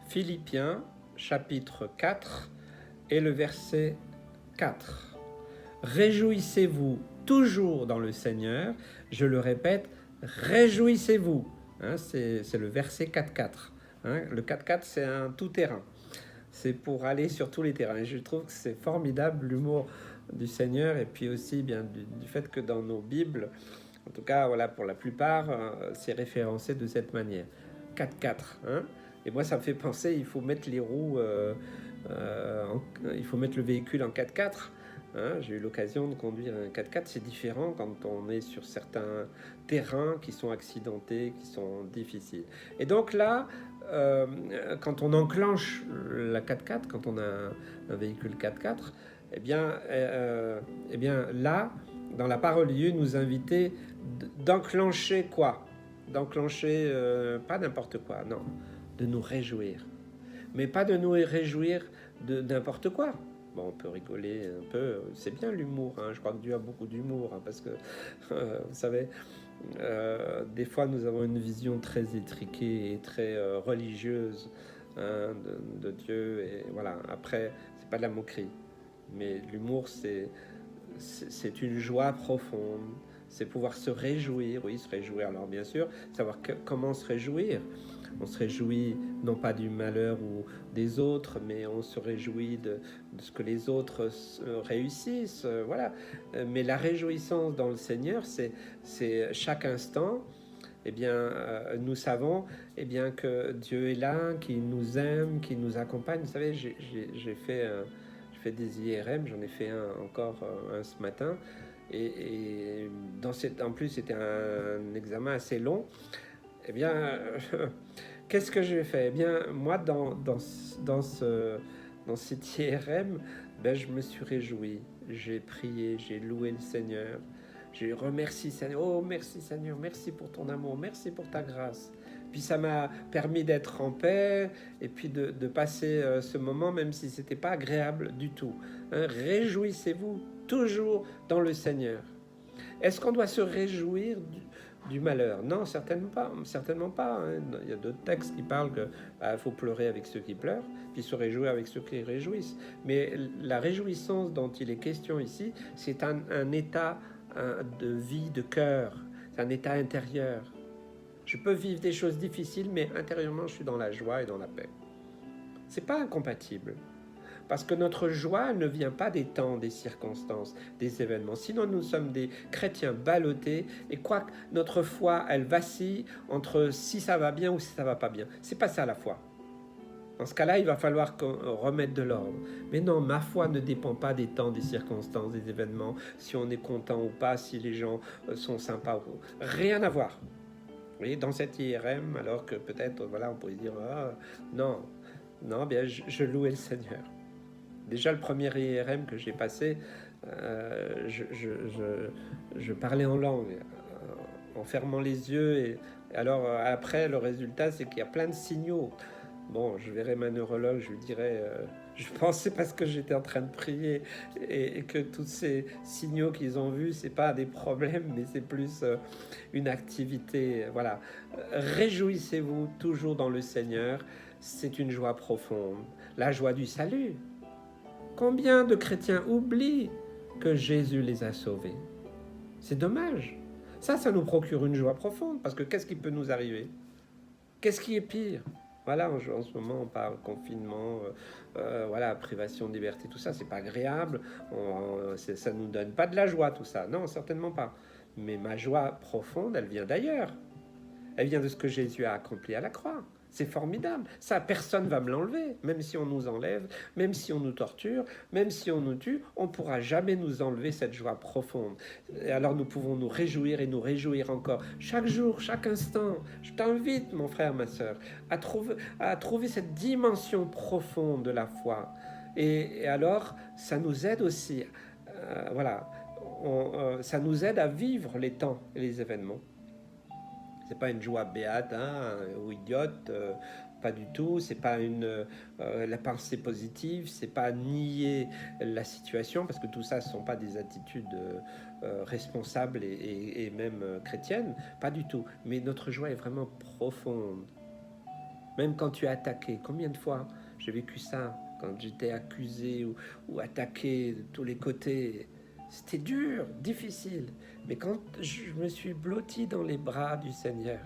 Philippiens chapitre 4 et le verset 4. Réjouissez-vous toujours dans le Seigneur. Je le répète, réjouissez-vous. C'est le verset 4.4. Le 4.4, c'est un tout-terrain. C'est pour aller sur tous les terrains. Et je trouve que c'est formidable l'humour du Seigneur et puis aussi bien du fait que dans nos Bibles, en tout cas voilà, pour la plupart, c'est référencé de cette manière. 4-4. Et moi, ça me fait penser, il faut mettre les roues, il faut mettre le véhicule en 4x4. J'ai eu l'occasion de conduire un 4x4. C'est différent quand on est sur certains terrains qui sont accidentés, qui sont difficiles. Et donc là, quand on enclenche la 4x4, quand on a un véhicule 4x4, eh bien là, dans la parole de Dieu, nous inviter d'enclencher quoi? D'enclencher pas n'importe quoi, non, de nous réjouir. Mais pas de nous réjouir de n'importe quoi. Bon, on peut rigoler un peu, c'est bien l'humour, je crois que Dieu a beaucoup d'humour, parce que, vous savez, des fois nous avons une vision très étriquée et très religieuse de Dieu, et voilà, après, c'est pas de la moquerie, mais l'humour, c'est une joie profonde, c'est pouvoir se réjouir, oui, se réjouir, alors bien sûr, savoir comment se réjouir. On se réjouit non pas du malheur ou des autres, mais on se réjouit de ce que les autres réussissent, voilà. Mais la réjouissance dans le Seigneur, c'est chaque instant, eh bien, nous savons que Dieu est là, qu'il nous aime, qu'il nous accompagne. Vous savez, j'ai fait des IRM, j'en ai fait encore un ce matin, et en plus c'était un examen assez long. Eh bien, qu'est-ce que j'ai fait? Eh bien, moi, dans cet IRM, je me suis réjoui. J'ai prié, j'ai loué le Seigneur. J'ai remercié Seigneur. Oh, merci Seigneur, merci pour ton amour, merci pour ta grâce. Puis ça m'a permis d'être en paix et puis de passer ce moment, même si ce n'était pas agréable du tout. Réjouissez-vous toujours dans le Seigneur. Est-ce qu'on doit se réjouir du malheur? Non, certainement pas. Certainement pas. Il y a d'autres textes qui parlent qu'il faut pleurer avec ceux qui pleurent, puis se réjouir avec ceux qui réjouissent. Mais la réjouissance dont il est question ici, c'est un état de vie, de cœur. C'est un état intérieur. Je peux vivre des choses difficiles, mais intérieurement, je suis dans la joie et dans la paix. C'est pas incompatible. Parce que notre joie ne vient pas des temps, des circonstances, des événements. Sinon, nous sommes des chrétiens ballottés, et quoi que notre foi, elle vacille entre si ça va bien ou si ça va pas bien. C'est pas ça la foi. Dans ce cas-là, il va falloir remettre de l'ordre. Mais non, ma foi ne dépend pas des temps, des circonstances, des événements, si on est content ou pas, si les gens sont sympas ou pas. Rien à voir. Vous voyez, dans cette IRM, alors que peut-être, voilà, on pourrait dire, non, bien, je louais le Seigneur. Déjà, le premier IRM que j'ai passé, je parlais en langue, en fermant les yeux. Et alors, après, le résultat, c'est qu'il y a plein de signaux. Bon, je verrai ma neurologue, je lui dirai... je pensais parce que j'étais en train de prier et que tous ces signaux qu'ils ont vus, c'est pas des problèmes, mais c'est plus une activité. Voilà. Réjouissez-vous toujours dans le Seigneur. C'est une joie profonde. La joie du salut. Combien de chrétiens oublient que Jésus les a sauvés? C'est dommage. Ça nous procure une joie profonde, parce que qu'est-ce qui peut nous arriver? Qu'est-ce qui est pire? Voilà, en ce moment, on parle confinement, voilà, privation de liberté, tout ça, c'est pas agréable. Ça nous donne pas de la joie, tout ça. Non, certainement pas. Mais ma joie profonde, elle vient d'ailleurs. Elle vient de ce que Jésus a accompli à la croix. C'est formidable. Ça, personne ne va me l'enlever. Même si on nous enlève, même si on nous torture, même si on nous tue, on ne pourra jamais nous enlever cette joie profonde. Et alors nous pouvons nous réjouir et nous réjouir encore. Chaque jour, chaque instant. Je t'invite, mon frère, ma soeur, à trouver cette dimension profonde de la foi. Et alors, ça nous aide aussi, voilà, ça nous aide à vivre les temps et les événements. C'est pas une joie béate ou idiote, pas du tout. C'est pas la pensée positive, c'est pas nier la situation, parce que tout ça, ce sont pas des attitudes responsables et même chrétiennes, pas du tout. Mais notre joie est vraiment profonde. Même quand tu es attaqué, combien de fois j'ai vécu ça quand j'étais accusé ou attaqué de tous les côtés. C'était dur, difficile. Mais quand je me suis blotti dans les bras du Seigneur,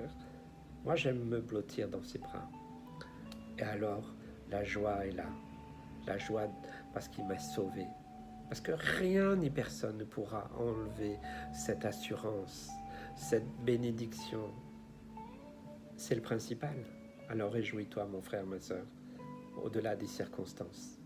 moi j'aime me blottir dans ses bras. Et alors, la joie est là. La joie parce qu'il m'a sauvé. Parce que rien ni personne ne pourra enlever cette assurance, cette bénédiction. C'est le principal. Alors réjouis-toi, mon frère, ma soeur, au-delà des circonstances.